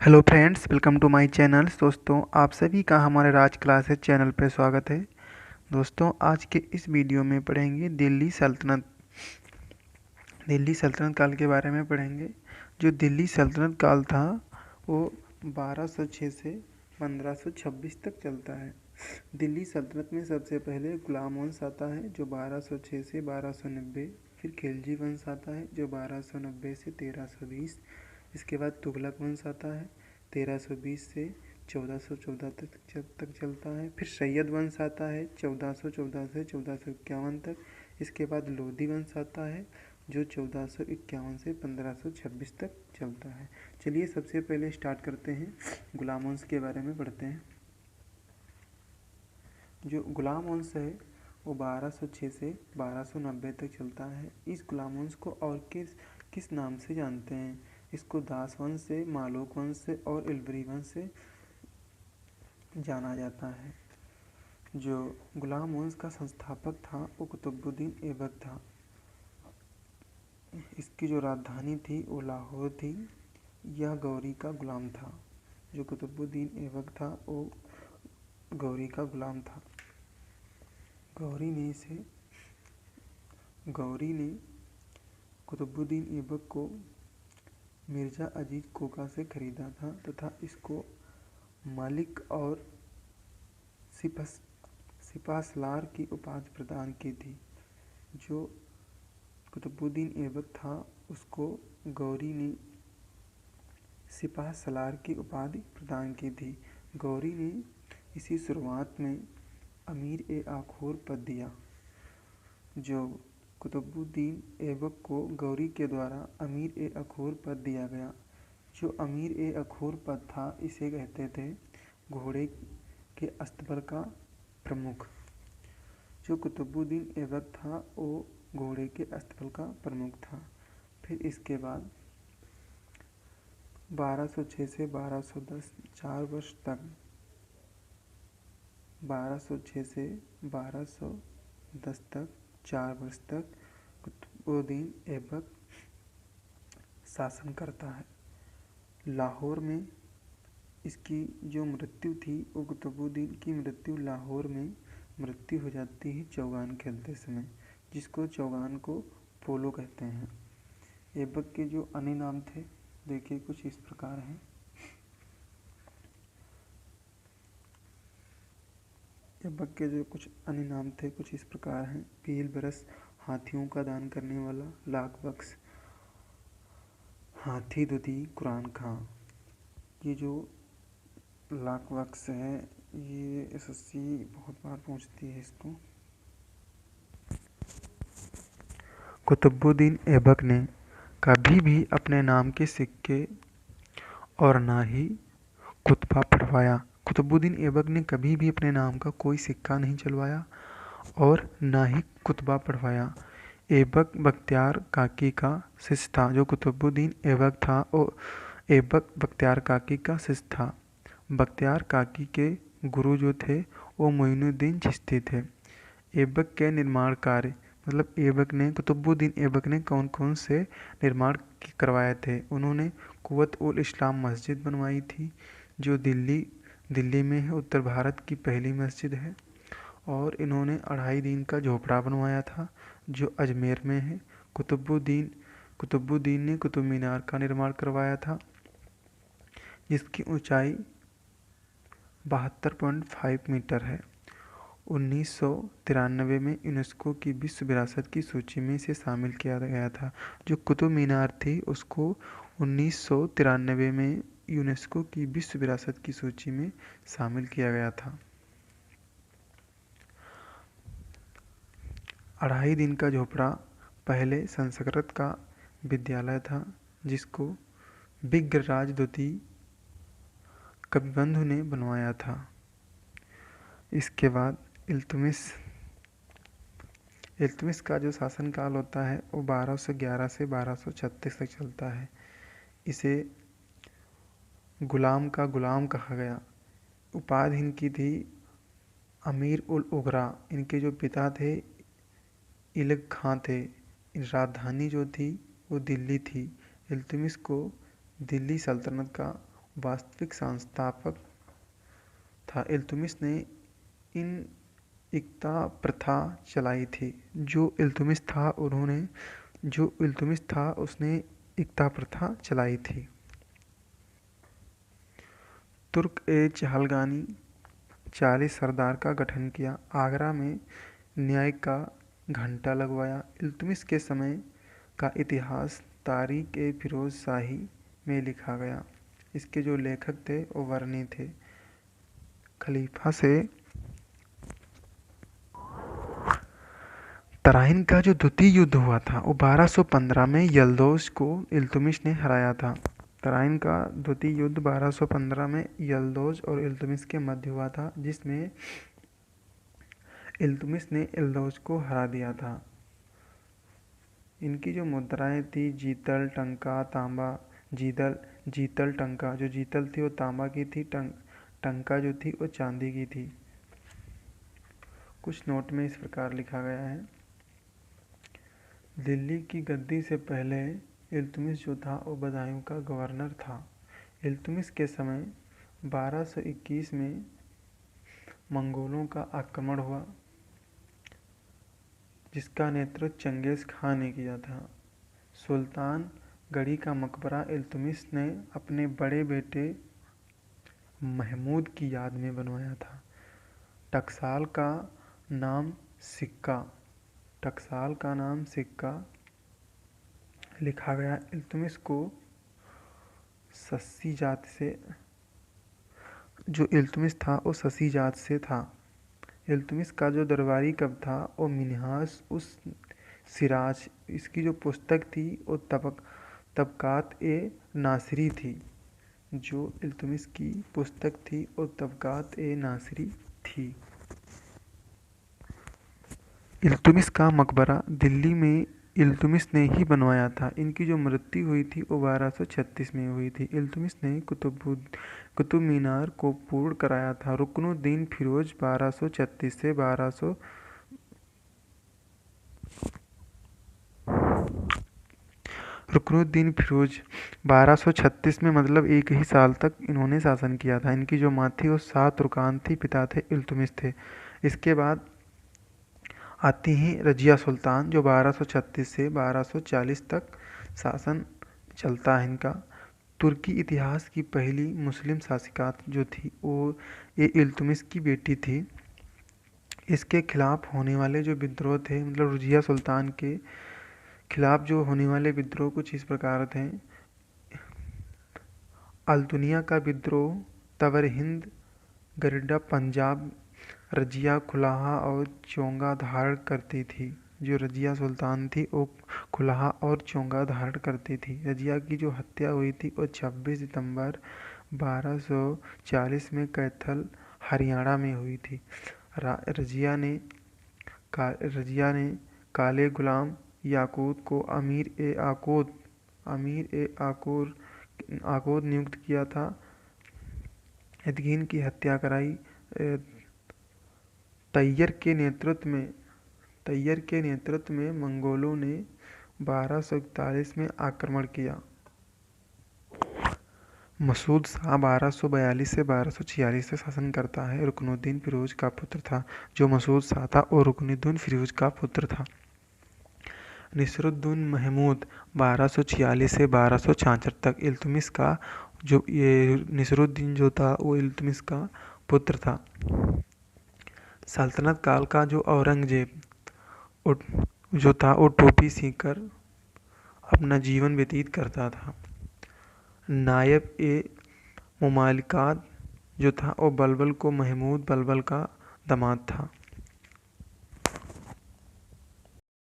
Hello friends, welcome to my channel. दोस्तों, आप सभी का हमारे राज क्लासेस चैनल पर स्वागत है। दोस्तों, आज के इस वीडियो में पढ़ेंगे दिल्ली सल्तनत काल के बारे में पढ़ेंगे। जो दिल्ली सल्तनत काल था वो 1206 से 1526 तक चलता है। दिल्ली सल्तनत में सबसे पहले गुलाम वंश आता है जो 1206 से 1290, फिर खिलजी वंश आता है जो 1290 से 1320। इसके बाद तुगलक वंश आता है 1320 से 1414 तक चलता है। फिर सैयद वंश आता है 1414 से 1451 तक। इसके बाद लोधी वंश आता है जो 1451 से 1526 तक चलता है। चलिए सबसे पहले स्टार्ट करते हैं, गुलाम वंश के बारे में पढ़ते हैं। जो गुलाम वंश है वो 1206 से 1290 तक चलता है। इस गुलाम वंश को और किस नाम से जानते हैं? इसको दास वंश से, मालोक वंश से और इल्बरी वंश से जाना जाता है। जो गुलाम वंश का संस्थापक था वो कुतुबुद्दीन ऐबक था। इसकी जो राजधानी थी वो लाहौर थी। यह गौरी का गुलाम था। जो कुतुबुद्दीन ऐबक था वो गौरी का गुलाम था। गौरी ने कुतुबुद्दीन ऐबक को मिर्ज़ा अजीज़ कोका से खरीदा था तथा इसको मालिक और सिपाहसालार की उपाधि प्रदान की थी। जो कुतुबुद्दीन ऐबक था उसको गौरी ने सिपाहसालार की उपाधि प्रदान की थी। गौरी ने इसी शुरुआत में अमीर ए आखोर पद दिया। जो कुतुबुद्दीन ऐबक को गौरी के द्वारा अमीर ए आखोर पद दिया गया। जो अमीर ए आखोर पद था इसे कहते थे घोड़े के अस्तबल का प्रमुख। जो कुतुबुद्दीन ऐबक था वो घोड़े के अस्तबल का प्रमुख था। फिर इसके बाद 1206 से 1210 4 वर्ष तक 1206 से 1210 तक 4 वर्ष तक कुतुबुद्दीन ऐबक शासन करता है। लाहौर में इसकी जो मृत्यु थी वो कुतुबुद्दीन की मृत्यु लाहौर में मृत्यु हो जाती है चौगान खेलते समय, जिसको चौगान को पोलो कहते हैं। ऐबक के जो अन्य नाम थे देखिए कुछ इस प्रकार हैं। ऐबक के जो कुछ अन्य नाम थे कुछ इस प्रकार हैं। पील बरस, हाथियों का दान करने वाला, लाख बख्श, हाथी दुधी, कुरान खां। ये जो लाख बख्श है ये एसएससी बहुत बार पूछती है इसको। कुतुबुद्दीन ऐबक ने कभी भी अपने नाम के सिक्के और ना ही कुतबा पढ़वाया। कुतुबुद्दीन ऐबक ने कभी भी अपने नाम का कोई सिक्का नहीं चलवाया और ना ही कुतबा पढ़वाया। ऐबक बख्तियार काकी का शिष्य था। जो कुतुबुद्दीन ऐबक था वो ऐबक बख्तियार काकी का शिष्य था। बख्तियार काकी के गुरु जो थे वो मोइनुद्दीन चिश्ती थे। ऐबक के निर्माण कार्य मतलब कुतुबुद्दीन ऐबक ने कौन कौन से निर्माण करवाए थे? उन्होंने कुव्वत उल इस्लाम मस्जिद बनवाई थी जो दिल्ली में है, उत्तर भारत की पहली मस्जिद है। और इन्होंने 2.5 दिन का झोपड़ा बनवाया था जो अजमेर में है। कुतुबुद्दीन ने कुतुब मीनार का निर्माण करवाया था जिसकी ऊंचाई 72.5 मीटर है। 1993 में यूनेस्को की विश्व विरासत की सूची में इसे शामिल किया गया था। जो कुतुब मीनार थी उसको 1993 में यूनेस्को की विश्व विरासत की सूची में शामिल किया गया था। 2.5 दिन का झोपड़ा पहले संस्कृत का विद्यालय था जिसको विग्रहराज द्वितीय कविबंधु ने बनवाया था। इसके बाद इल्तुतमिश का जो शासनकाल होता है वो 1211 से 1236 तक चलता है। इसे गुलाम का गुलाम कहा गया। उपाधि इनकी थी अमीर उल उगरा। इनके जो पिता थे इलग खां थे। राजधानी जो थी वो दिल्ली थी। इल्तुतमिश को दिल्ली सल्तनत का वास्तविक संस्थापक था। इल्तुमिश ने इन इक्ता प्रथा चलाई थी। जो इल्तुमिश था उसने इक्ता प्रथा चलाई थी। तुर्क-ए-चहलगानी 40 सरदार का गठन किया। आगरा में न्याय का घंटा लगवाया। इल्तुमिश के समय का इतिहास तारीख-ए-फिरोज शाही में लिखा गया। इसके जो लेखक थे वो वर्णी थे। खलीफा से तराइन का जो द्वितीय युद्ध हुआ था वो 1215 में यल्दौज को इल्तुमिश ने हराया था। तराइन का द्वितीय युद्ध 1215 में यल्दौज और इल्तुमिश के मध्य हुआ था, जिसमें इल्तुमिश ने यल्दौज को हरा दिया था। इनकी जो मुद्राएं थी जीतल, टंका, तांबा। जीतल टंका, जो जीतल थी वो तांबा की थी, टंका जो थी वो चांदी की थी। कुछ नोट में इस प्रकार लिखा गया है। दिल्ली की गद्दी से पहले इल्तुमिश जो था वो बदायूं का गवर्नर था। इल्तुमिश के समय 1221 में मंगोलों का आक्रमण हुआ, जिसका नेतृत्व चंगेज़ खान ने किया था। सुल्तान गढ़ी का मकबरा इल्तुमिश ने अपने बड़े बेटे महमूद की याद में बनवाया था। टकसाल का नाम सिक्का लिखा गया। इल्तुमिश को सस्सी जात से जो इल्तुमिश था वो सस्सी जात से था। इल्तुमिश का जो दरबारी कब था वो मिन्हाज उस सिराज, इसकी जो पुस्तक थी वो तबकात-ए-नासिरी थी। जो इल्तुमिश की पुस्तक थी वो तबकात-ए-नासिरी थी। इल्तुमिश का मकबरा दिल्ली में इल्तुमिश ने ही बनवाया था। इनकी जो मृत्यु हुई थी वो 1236 में हुई थी। इल्तुमिश ने कुतुब मीनार को पूर्ण कराया था। रुकनुद्दीन फिरोज 1236 से 1236 में मतलब एक ही साल तक इन्होंने शासन किया था। इनकी जो माँ थी वो 7 रुकान थी, पिता थे इल्तुमिश थे। इसके बाद आती हैं रजिया सुल्तान, जो 1236 से 1240 तक शासन चलता है इनका। तुर्की इतिहास की पहली मुस्लिम शासिका जो थी वो ये इल्तुमिश की बेटी थी। इसके खिलाफ होने वाले जो विद्रोह थे, मतलब रजिया सुल्तान के खिलाफ जो होने वाले विद्रोह कुछ इस प्रकार थे। अल्तुनिया का विद्रोह, तवर हिंद, गरिड्डा पंजाब, रजिया खुलाहा और चोंगा धारण करती थी। जो रजिया सुल्तान थी वो खुलाहा और चोंगा धारण करती थी। रजिया की जो हत्या हुई थी वो 26 सितंबर 1240 में कैथल, हरियाणा में हुई थी। रजिया ने काले गुलाम याकूत को आकोद नियुक्त किया था। यदगीन की हत्या कराई। तैयर के नेतृत्व में मंगोलों ने 1241 में आक्रमण किया। मसूद शाह 1242 से 1246 से शासन करता है। रुकनुद्दीन फिरोज का पुत्र था। जो मसूद शाह था वो रुकनुद्दीन फिरोज का पुत्र था। नसीरुद्दीन महमूद 1246 से 1266 तक इल्तुमिश का जो ये नसीरुद्दीन जो था वो इल्तुमिश का पुत्र था। सल्तनत काल का जो औरंगजेब जो था वो टोपी सीकर अपना जीवन व्यतीत करता था। नायब-ए-मुमालिकात जो था वो बलबल का दामाद था।